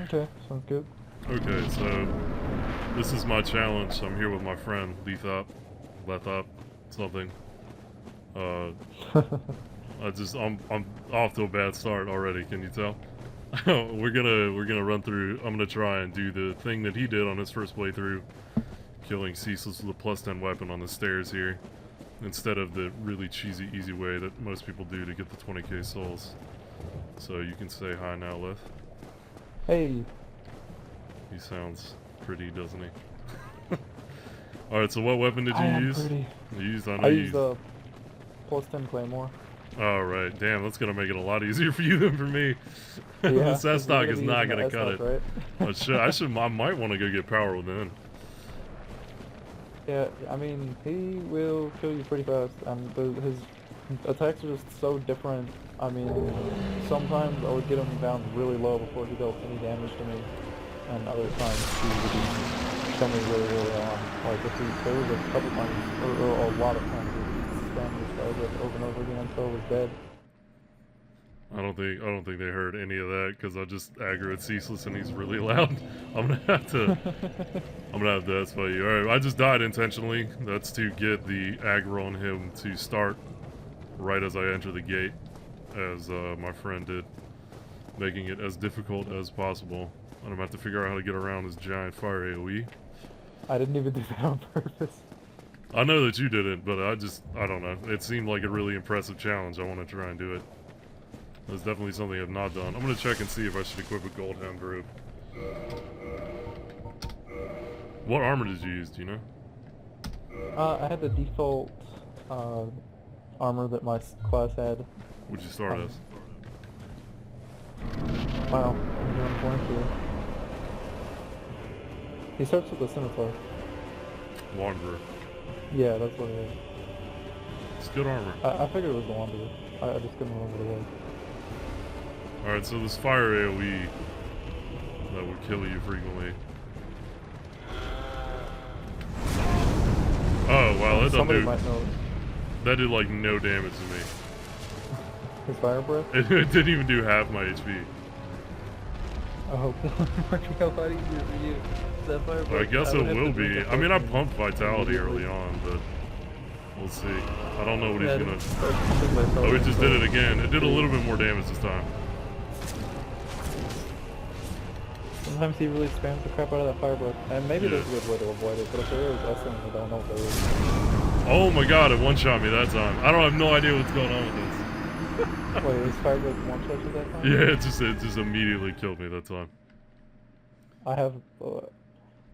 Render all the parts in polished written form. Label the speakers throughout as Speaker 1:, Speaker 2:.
Speaker 1: Okay, sounds good.
Speaker 2: Okay, so this is my challenge. I'm here with my friend, Lethop, something. I'm off to a bad start already. Can you tell? we're gonna run through. I'm gonna try and do the thing that he did on his first playthrough, killing Ceasless with a +10 weapon on the stairs here, instead of the really cheesy, easy way that most people do to get the 20k souls. So you can say hi now, Leth.
Speaker 1: Hey.
Speaker 2: He sounds pretty, doesn't he? Alright, so what weapon did you use?
Speaker 1: Pretty.
Speaker 2: You used, I
Speaker 1: used the +10 Claymore.
Speaker 2: Alright, damn, that's gonna make it a lot easier for you than for me.
Speaker 1: Yeah,
Speaker 2: the S stock is not gonna cut it.
Speaker 1: Right?
Speaker 2: I might want to go get power within.
Speaker 1: Yeah, I mean, he will kill you pretty fast, and his attacks are just so different. I mean, sometimes I would get him down really low before he dealt any damage to me, and other times he would kill me really, really on. Like, there was a couple times, or a lot of times, he would spam his fire over and over again until it was dead.
Speaker 2: I don't think they heard any of that because I just aggroed Ceaseless and he's really loud. I'm gonna have to that's by you. Alright, I just died intentionally. That's to get the aggro on him to start right as I enter the gate, as my friend did, making it as difficult as possible. And I'm gonna have to figure out how to get around this giant fire AoE.
Speaker 1: I didn't even do that on purpose.
Speaker 2: I know that you didn't, but I don't know. It seemed like a really impressive challenge. I want to try and do it. That's definitely something I've not done. I'm gonna check and see if I should equip a gold hound group. What armor did you use, do you know?
Speaker 1: I had the default armor that my class had.
Speaker 2: What'd you start as?
Speaker 1: Wow, I'm doing blank here. He starts with the scimitar.
Speaker 2: Wanderer.
Speaker 1: Yeah, that's what it is.
Speaker 2: It's good armor.
Speaker 1: I figured it was the Wanderer. I just couldn't remember what it was.
Speaker 2: Alright, so this fire AoE that would kill you frequently. Oh, wow, that doesn't do...
Speaker 1: Might know.
Speaker 2: That did, like, no damage to me.
Speaker 1: His fire breath?
Speaker 2: It didn't even do half my HP.
Speaker 1: I hope it might be a lot easier for you. That fire breath,
Speaker 2: I guess it will be. I mean, I pumped Vitality early on, but... We'll see. I don't know what he's gonna... Oh, he just did it again. It did a little bit more damage this time.
Speaker 1: Sometimes he really spams the crap out of that fire breath. And maybe there's a good way to avoid it, but if there is, I certainly don't know if there is.
Speaker 2: Oh my god, it one-shot me that time. I have no idea what's going on with this.
Speaker 1: Wait, his fire breath one-shot you that time?
Speaker 2: Yeah, it just immediately killed me that time.
Speaker 1: I have...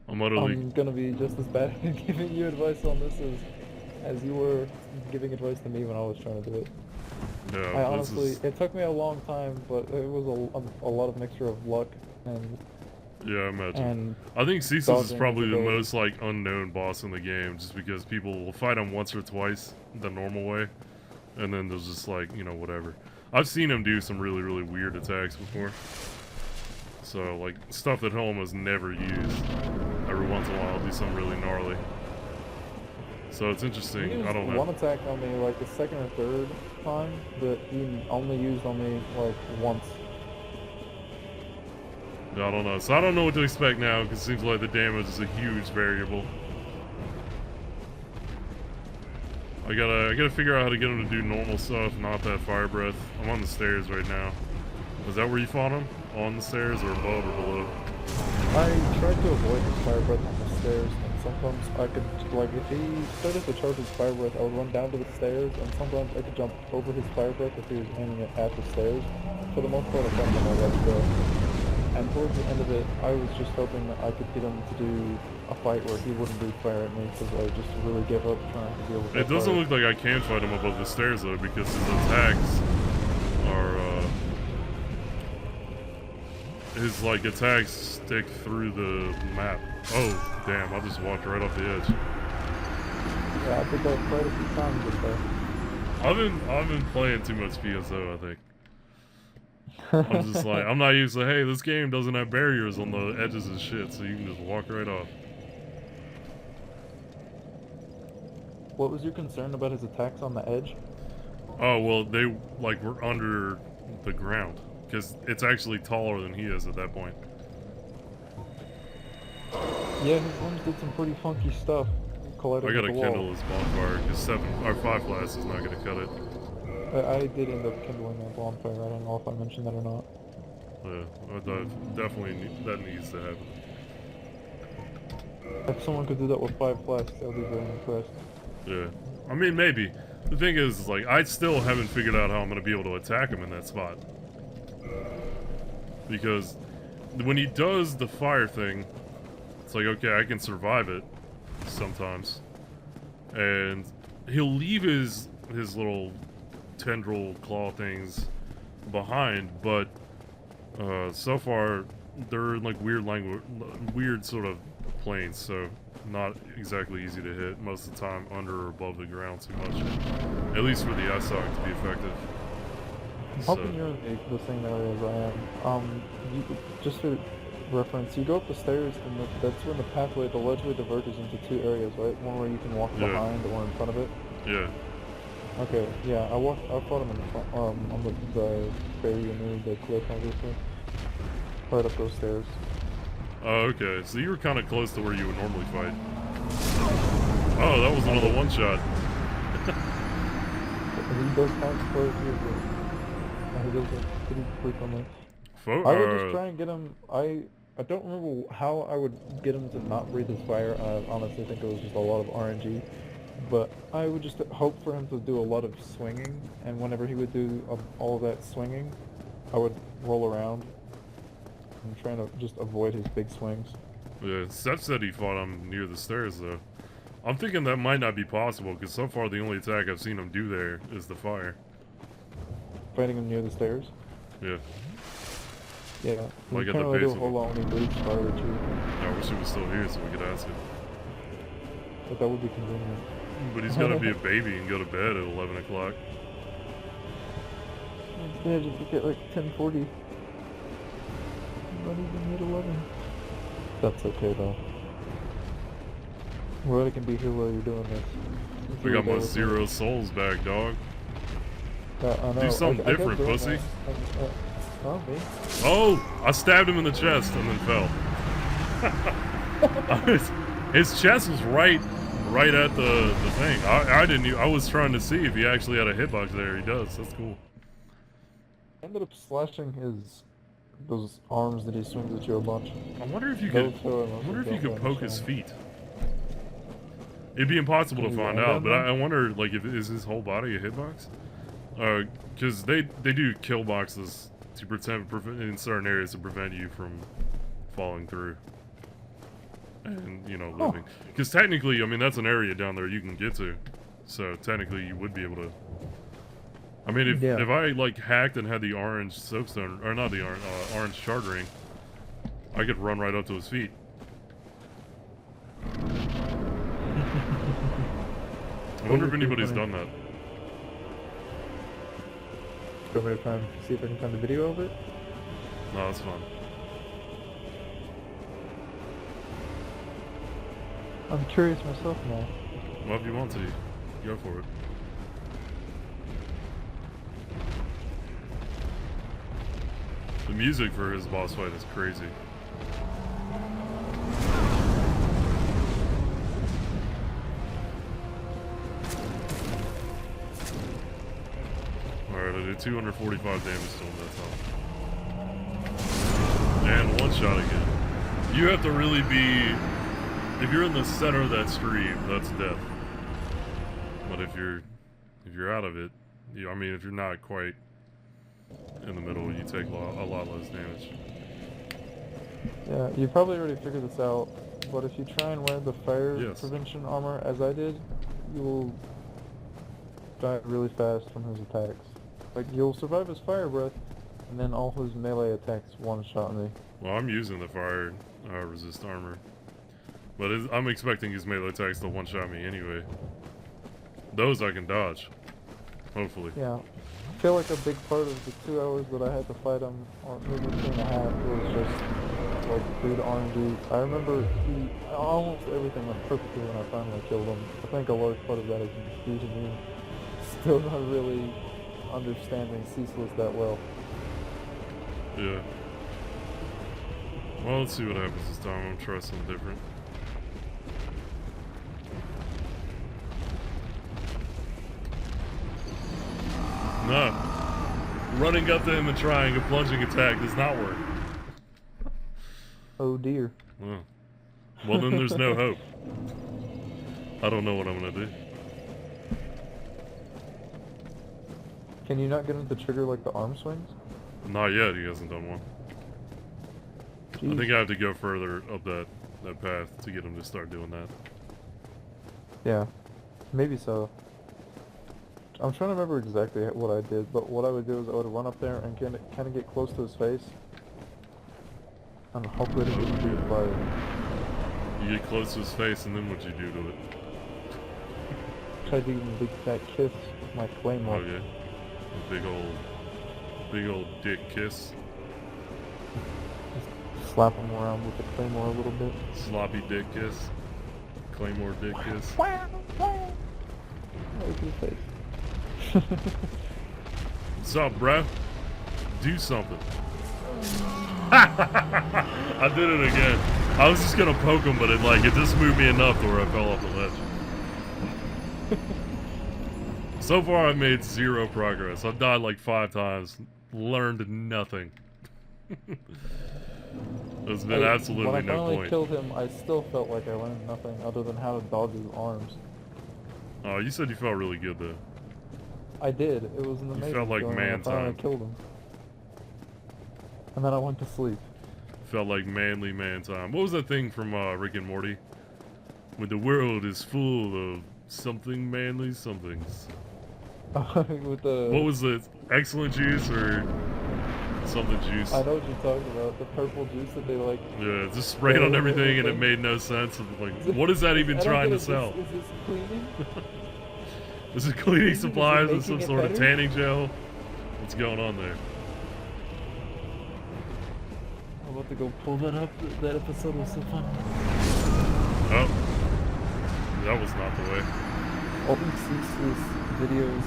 Speaker 2: I'm utterly...
Speaker 1: I'm gonna be just as bad at giving you advice on this as you were giving advice to me when I was trying to do it.
Speaker 2: Yeah,
Speaker 1: I honestly, it took me a long time, but it was a lot of mixture of luck and...
Speaker 2: Yeah, I imagine. I think Ceasless is probably the most, like, unknown boss in the game, just because people will fight him once or twice the normal way, and then there's just, like, you know, whatever. I've seen him do some really, really weird attacks before. So, like, stuff that he'll almost never use. Every once in a while, he'll do something really gnarly. So it's interesting. I don't know.
Speaker 1: One attack on me, like, the second or third time, that he only used on me, like, once.
Speaker 2: I don't know. So I don't know what to expect now, because it seems like the damage is a huge variable. I gotta figure out how to get him to do normal stuff, not that fire breath. I'm on the stairs right now. Is that where you fought him? On the stairs or above or below?
Speaker 1: I tried to avoid his fire breath on the stairs, and sometimes I could, like, if he started to charge his fire breath, I would run down to the stairs, and sometimes I could jump over his fire breath if he was aiming it at the stairs. For the most part, I found him on my left though. And towards the end of it, I was just hoping that I could get him to do a fight where he wouldn't breathe fire at me, because I just really give up trying to deal with that.
Speaker 2: It doesn't look like I can fight him above the stairs though, because his attacks are, his, like, attacks stick through the map. Oh, damn, I just walked right off the edge.
Speaker 1: Yeah, I did that quite a few times with that.
Speaker 2: I've been playing too much PSO, I think. I'm just like, I'm not used to, hey, this game doesn't have barriers on the edges and shit, so you can just walk right off.
Speaker 1: What was your concern about his attacks on the edge?
Speaker 2: Oh, well, they, like, were under the ground, because it's actually taller than he is at that point.
Speaker 1: Yeah, his limbs did some pretty funky stuff, colliding
Speaker 2: I
Speaker 1: with
Speaker 2: gotta
Speaker 1: the
Speaker 2: kindle
Speaker 1: wall.
Speaker 2: this bonfire because 5 flasks is not gonna cut it.
Speaker 1: I did end up kindling that bonfire. I don't know if I mentioned that or not.
Speaker 2: Yeah, definitely that needs to happen.
Speaker 1: If someone could do that with 5 flasks, I would be very impressed.
Speaker 2: Yeah, I mean maybe. The thing is, like, I still haven't figured out how I'm gonna be able to attack him in that spot. Because when he does the fire thing, it's like, okay, I can survive it sometimes. And he'll leave his little tendril claw things behind, but so far they're in like weird sort of planes, so not exactly easy to hit most of the time under or above the ground too much. At least for the SOC to be effective.
Speaker 1: I'm hoping you're in the same area as I am. Just for reference, you go up the stairs, and that's when the pathway, the ledgeway diverges into 2 areas, right? One where you can walk behind, or in front of it.
Speaker 2: Yeah.
Speaker 1: Okay. Yeah, I fought him in the front, on the area near the cliff, obviously. Right up those stairs.
Speaker 2: Oh, okay. So you were kind of close to where you would normally fight. Oh, that was another one shot.
Speaker 1: He does have close here, but he does it pretty frequently.
Speaker 2: I
Speaker 1: I would just try and get him. I don't remember how I would get him to not breathe his fire. I honestly think it was just a lot of RNG. But I would just hope for him to do a lot of swinging, and whenever he would do all of that swinging, I would roll around and trying to just avoid his big swings.
Speaker 2: Yeah, Seth said he fought him near the stairs, though. I'm thinking that might not be possible, because so far the only attack I've seen him do there is the fire.
Speaker 1: Fighting him near the stairs?
Speaker 2: Yeah.
Speaker 1: Yeah.
Speaker 2: Like
Speaker 1: you
Speaker 2: at the
Speaker 1: can't really
Speaker 2: base
Speaker 1: do a
Speaker 2: of
Speaker 1: whole
Speaker 2: it.
Speaker 1: lot when he breathes fire too.
Speaker 2: I wish he was still here so we could ask him.
Speaker 1: But that would be convenient.
Speaker 2: But he's gotta be a baby and go to bed at 11 o'clock.
Speaker 1: Yeah, just get like 10:40. Not even yet 11. That's okay though. Well, I can be here while you're doing this.
Speaker 2: I got my 0 souls back, dog.
Speaker 1: I know.
Speaker 2: Do something different, pussy.
Speaker 1: Oh, me?
Speaker 2: Oh! I stabbed him in the chest and then fell. His chest was right at the thing. I was trying to see if he actually had a hitbox there. He does. That's cool.
Speaker 1: I ended up slashing those arms that he swings at you a bunch.
Speaker 2: I wonder if you could poke his feet. It'd be impossible to find out, but I wonder, like, is his whole body a hitbox? Because they do kill boxes to prevent in certain areas to prevent you from falling through and, you know, living. Because technically, I mean, that's an area down there you can get to, so technically you would be able to. I mean, if I like hacked and had the orange soapstone, or not the orange shard ring, I could run right up to his feet. I wonder if anybody's done that.
Speaker 1: Do you want me to try and see if I can find a video of it?
Speaker 2: No, that's fine.
Speaker 1: I'm curious myself now.
Speaker 2: Well, if you want to, go for it. The music for his boss fight is crazy. Alright, I did 245 damage to him that time. And one shot again. You have to really be... If you're in the center of that stream, that's death. But if you're out of it, I mean, if you're not quite in the middle, you take a lot less damage.
Speaker 1: Yeah, you probably already figured this out, but if you try and wear the fire prevention armor as I did, you will die really fast from his attacks. Like, you'll survive his fire breath, and then all his melee attacks one-shot me.
Speaker 2: Well, I'm using the fire resist armor. But I'm expecting his melee attacks to one-shot me anyway. Those I can dodge. Hopefully.
Speaker 1: Yeah. I feel like a big part of the 2 hours that I had to fight him, or maybe 2.5, was just like brute RNG. I remember almost everything went perfectly when I finally killed him. I think a large part of that is due to me still not really understanding Ceasless that well.
Speaker 2: Yeah. Well, let's see what happens this time. I'm gonna try something different. No. Running up to him and trying a plunging attack does not work.
Speaker 1: Oh dear.
Speaker 2: Oh. Well, then there's no hope. I don't know what I'm gonna do.
Speaker 1: Can you not get him to trigger like the arm swings?
Speaker 2: Not yet, he hasn't done one.
Speaker 1: Jeez.
Speaker 2: I think I have to go further up that path to get him to start doing that.
Speaker 1: Yeah, maybe so. I'm trying to remember exactly what I did, but what I would do is I would run up there and kind of get close to his face, and hopefully it would be fire.
Speaker 2: You get close to his face, and then what'd you do to it?
Speaker 1: Tried to give him a big fat kiss with my claymore.
Speaker 2: Oh yeah, a big old dick kiss.
Speaker 1: Just slap him around with the claymore a little bit.
Speaker 2: Sloppy dick kiss. Claymore dick kiss.
Speaker 1: Right to the face.
Speaker 2: What's up, bro? Do something. I did it again. I was just gonna poke him, but it just moved me enough to where I fell off the ledge. So far, I've made 0 progress. I've died like 5 times. Learned nothing. There's been absolutely no point.
Speaker 1: When I finally killed him, I still felt like I learned nothing other than how to dodge his arms.
Speaker 2: Oh, you said you felt really good though.
Speaker 1: I did. It was an amazing
Speaker 2: felt like
Speaker 1: feeling
Speaker 2: man
Speaker 1: when I finally
Speaker 2: time.
Speaker 1: killed him. And then I went to sleep.
Speaker 2: Felt like manly man time. What was that thing from Rick and Morty? When the world is full of something manly somethings.
Speaker 1: With the...
Speaker 2: What was it? Excellent juice or something juice?
Speaker 1: I know what you're talking about. The purple juice that they like...
Speaker 2: Yeah, just sprayed on everything and it made no sense. Like, what is that even trying to sell?
Speaker 1: Is this cleaning?
Speaker 2: This is cleaning supplies and
Speaker 1: making
Speaker 2: some
Speaker 1: it
Speaker 2: sort of
Speaker 1: better?
Speaker 2: tanning gel. What's going on there?
Speaker 1: I'm about to go pull that up. That episode was so fun.
Speaker 2: Oh. That was not the way.
Speaker 1: All these ceaseless videos,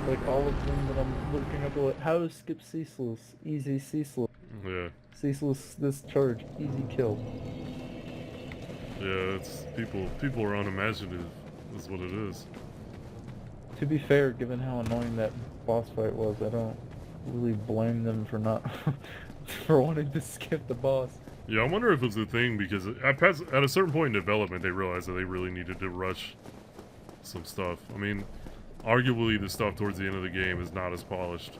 Speaker 1: like all of them that I'm looking up, are like how to skip ceaseless, easy ceaseless,
Speaker 2: Yeah.
Speaker 1: ceaseless discharge, easy kill.
Speaker 2: Yeah, it's people are unimaginative is what it is.
Speaker 1: To be fair, given how annoying that boss fight was, I don't really blame them for not for wanting to skip the boss.
Speaker 2: Yeah, I wonder if it's a thing because at a certain point in development, they realized that they really needed to rush some stuff. I mean, arguably the stuff towards the end of the game is not as polished.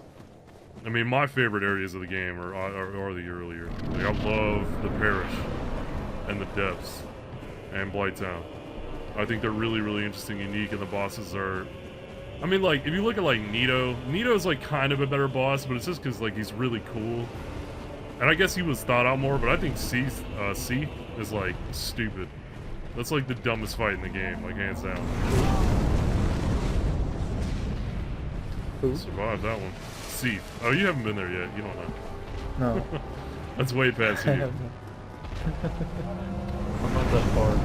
Speaker 2: I mean, my favorite areas of the game are the earlier. Like, I love the Parish and the Depths and Blighttown. I think they're really, really interesting, unique, and the bosses are... I mean, like, if you look at, like, Nito's, like, kind of a better boss, but it's just because, like, he's really cool. And I guess he was thought out more, but I think Seath is, like, stupid. That's, like, the dumbest fight in the game, like, hands down.
Speaker 1: Who?
Speaker 2: Survived that one. Seath. Oh, you haven't been there yet. You don't know.
Speaker 1: No.
Speaker 2: That's way past you.
Speaker 1: I'm not that far.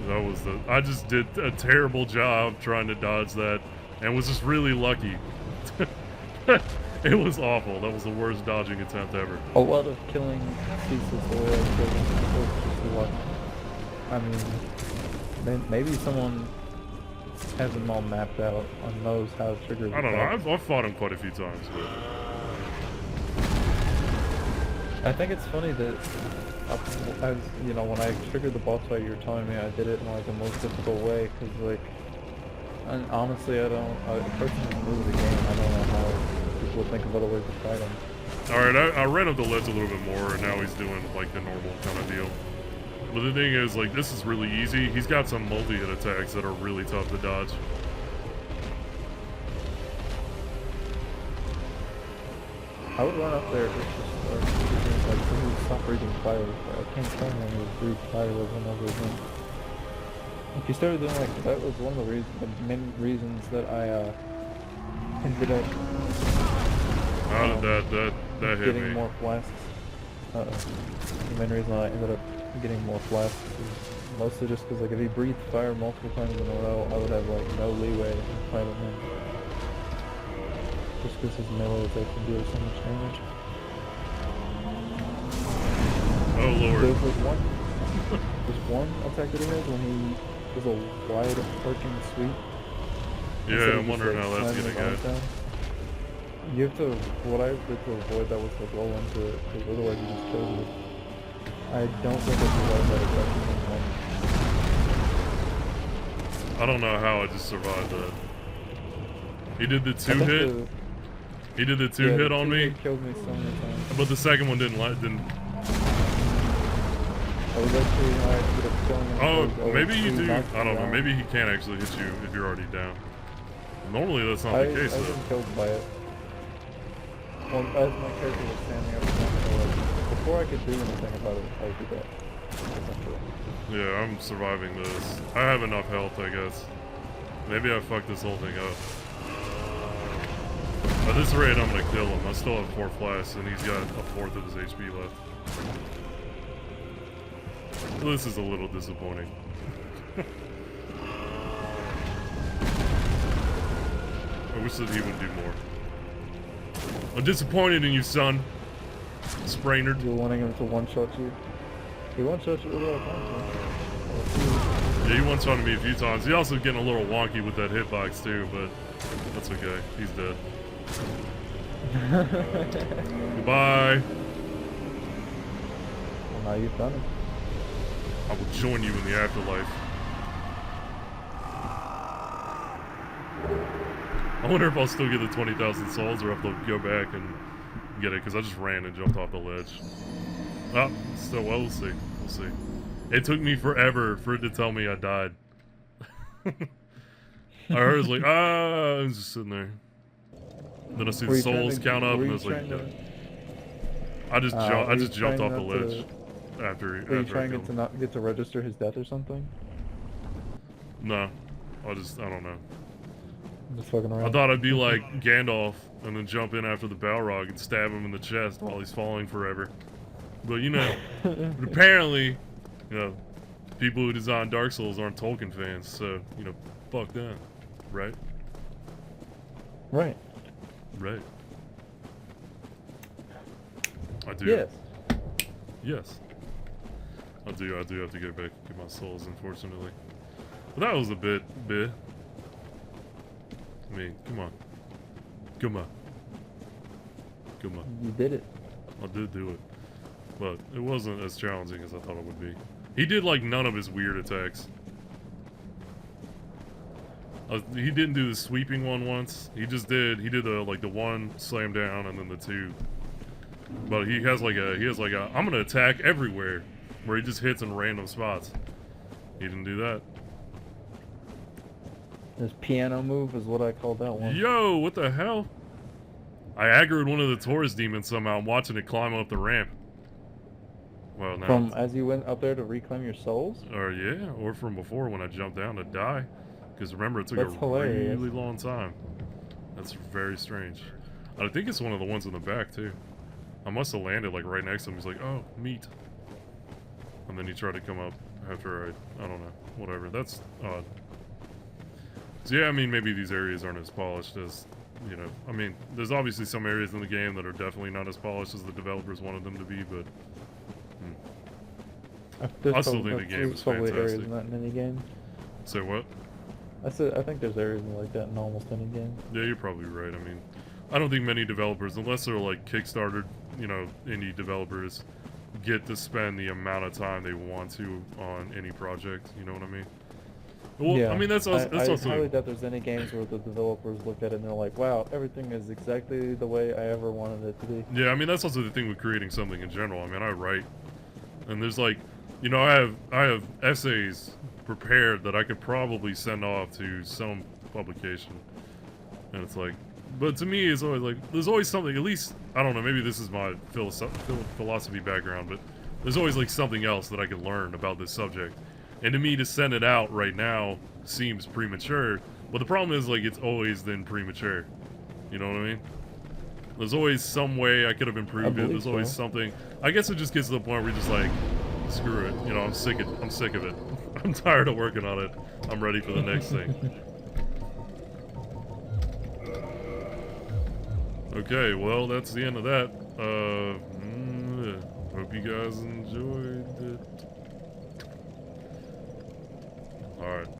Speaker 2: That was I just did a terrible job trying to dodge that, and was just really lucky. It was awful. That was the worst dodging attempt ever.
Speaker 1: A lot of killing ceaseless the way I killed him was just luck. I mean, maybe someone has them all mapped out and knows how to trigger the
Speaker 2: I don't know.
Speaker 1: box.
Speaker 2: I've fought him quite a few times, but
Speaker 1: I think it's funny that, as you know, when I triggered the boss fight, you were telling me I did it in like the most difficult way, because like, and honestly, a person who's new to the game, I don't know how people would think of other ways to fight him.
Speaker 2: alright, I ran up the ledge a little bit more, and now he's doing like the normal kind of deal. But the thing is, like, this is really easy. He's got some multi-hit attacks that are really tough to dodge.
Speaker 1: I would run up there if just like when he would stop breathing fire. I can't tell when he would breathe fire over and over again. If he started doing like that, was one of the main reasons that I ended up
Speaker 2: that hit
Speaker 1: getting
Speaker 2: me.
Speaker 1: more flasks. The main reason I ended up getting more flasks is mostly just because like if he breathed fire multiple times in a row, I would have like no leeway in fighting him. Just because his melee attack can deal so much damage.
Speaker 2: Oh lord.
Speaker 1: There's like one attack that he has when he does a wide arcing sweep. Instead
Speaker 2: Yeah,
Speaker 1: of
Speaker 2: I'm
Speaker 1: just,
Speaker 2: wondering
Speaker 1: like,
Speaker 2: how that's
Speaker 1: slamming
Speaker 2: gonna
Speaker 1: your arms
Speaker 2: go.
Speaker 1: down. You have to, what I did to avoid that was to roll into it, because otherwise you just killed me. I don't think I survived that exact same moment.
Speaker 2: I don't know how I just survived that. He did the
Speaker 1: I
Speaker 2: two
Speaker 1: think
Speaker 2: hit. He did the two
Speaker 1: yeah,
Speaker 2: hit
Speaker 1: the
Speaker 2: on
Speaker 1: 2
Speaker 2: me,
Speaker 1: hit killed me so many times.
Speaker 2: but the second one didn't.
Speaker 1: I was actually high, I ended up killing him.
Speaker 2: Oh, maybe you do.
Speaker 1: knocked
Speaker 2: I
Speaker 1: me
Speaker 2: don't know.
Speaker 1: down.
Speaker 2: Maybe he can't actually hit you if you're already down. Normally that's not the case
Speaker 1: I've
Speaker 2: though.
Speaker 1: been killed by it. Well, as my character was standing up before I could do anything about it, I would do that. Essentially.
Speaker 2: Yeah, I'm surviving this. I have enough health, I guess. Maybe I fucked this whole thing up. At this rate, I'm gonna kill him. I still have 4 flasks, and he's got a fourth of his HP left. This is a little disappointing. I wish that he would do more. I'm disappointed in you, son. Sprainard.
Speaker 1: You're wanting him to one-shot you? He one-shot you all the time.
Speaker 2: Yeah, he one-shotted me a few times. He also getting a little wonky with that hitbox too, but that's okay. He's dead. Goodbye.
Speaker 1: Well, now you've done it.
Speaker 2: I will join you in the afterlife. I wonder if I'll still get the 20,000 souls or if they'll go back and get it, because I just ran and jumped off the ledge. Ah, still, well, we'll see. We'll see. It took me forever for it to tell me I died. I heard it was like, I was just sitting there. Then I see the souls count up, and I was like, I just jumped off the ledge after.
Speaker 1: Were you trying to not get to register his death or something?
Speaker 2: No, I don't know.
Speaker 1: Just fucking around.
Speaker 2: I thought I'd be like Gandalf and then jump in after the Balrog and stab him in the chest while he's falling forever. But you know, but apparently, you know, people who design Dark Souls aren't Tolkien fans, so you know, fuck them, right?
Speaker 1: Right.
Speaker 2: Right. I do.
Speaker 1: Yes.
Speaker 2: Yes. I do have to go back and get my souls, unfortunately. But that was a bit. I mean, come on. Come on. Come on.
Speaker 1: You did it.
Speaker 2: I did do it. But it wasn't as challenging as I thought it would be. He did like none of his weird attacks. He didn't do the sweeping one once. He did like the one slam down and then the two. But he has like a I'm gonna attack everywhere, where he just hits in random spots. He didn't do that.
Speaker 1: This piano move is what I call that one.
Speaker 2: Yo, what the hell? I aggroed one of the Taurus demons somehow. I'm watching it climb up the ramp. Well, now
Speaker 1: From as you went up there to reclaim your souls?
Speaker 2: Or yeah, or from before when I jumped down to die. Because remember, it took
Speaker 1: That's
Speaker 2: a
Speaker 1: hilarious.
Speaker 2: really long time. That's very strange. I think it's one of the ones in the back too. I must have landed like right next to him. He's like, "Oh, meat," and then he tried to come up after I don't know, whatever. That's odd. So yeah, I mean, maybe these areas aren't as polished as, you know, I mean, there's obviously some areas in the game that are definitely not as polished as the developers wanted them to be, but I still think the game is
Speaker 1: probably areas
Speaker 2: fantastic.
Speaker 1: in that mini game.
Speaker 2: Say what?
Speaker 1: I think there's areas like that in almost any game.
Speaker 2: Yeah, you're probably right. I mean, I don't think many developers, unless they're like Kickstarter, you know, indie developers, get to spend the amount of time they want to on any project. You know what I mean? Well,
Speaker 1: yeah.
Speaker 2: I mean, that's
Speaker 1: I
Speaker 2: also.
Speaker 1: highly doubt there's any games where the developers look at it and they're like, wow, everything is exactly the way I ever wanted it to be.
Speaker 2: Yeah, I mean, that's also the thing with creating something in general. I mean, I write, and there's like, you know, I have essays prepared that I could probably send off to some publication, and it's like, but to me, it's always like, there's always something, at least, I don't know, maybe this is my philosophy background, but there's always like something else that I could learn about this subject. And to me, to send it out right now seems premature, but the problem is, like, it's always then premature. You know what I mean? There's always some way I could have improved it. There's always something. I guess it just gets to the point where you're just like, screw it. You know, I'm sick of it. I'm tired of working on it. I'm ready for the next thing. Okay, well, that's the end of that. Hope you guys enjoyed it. Alright.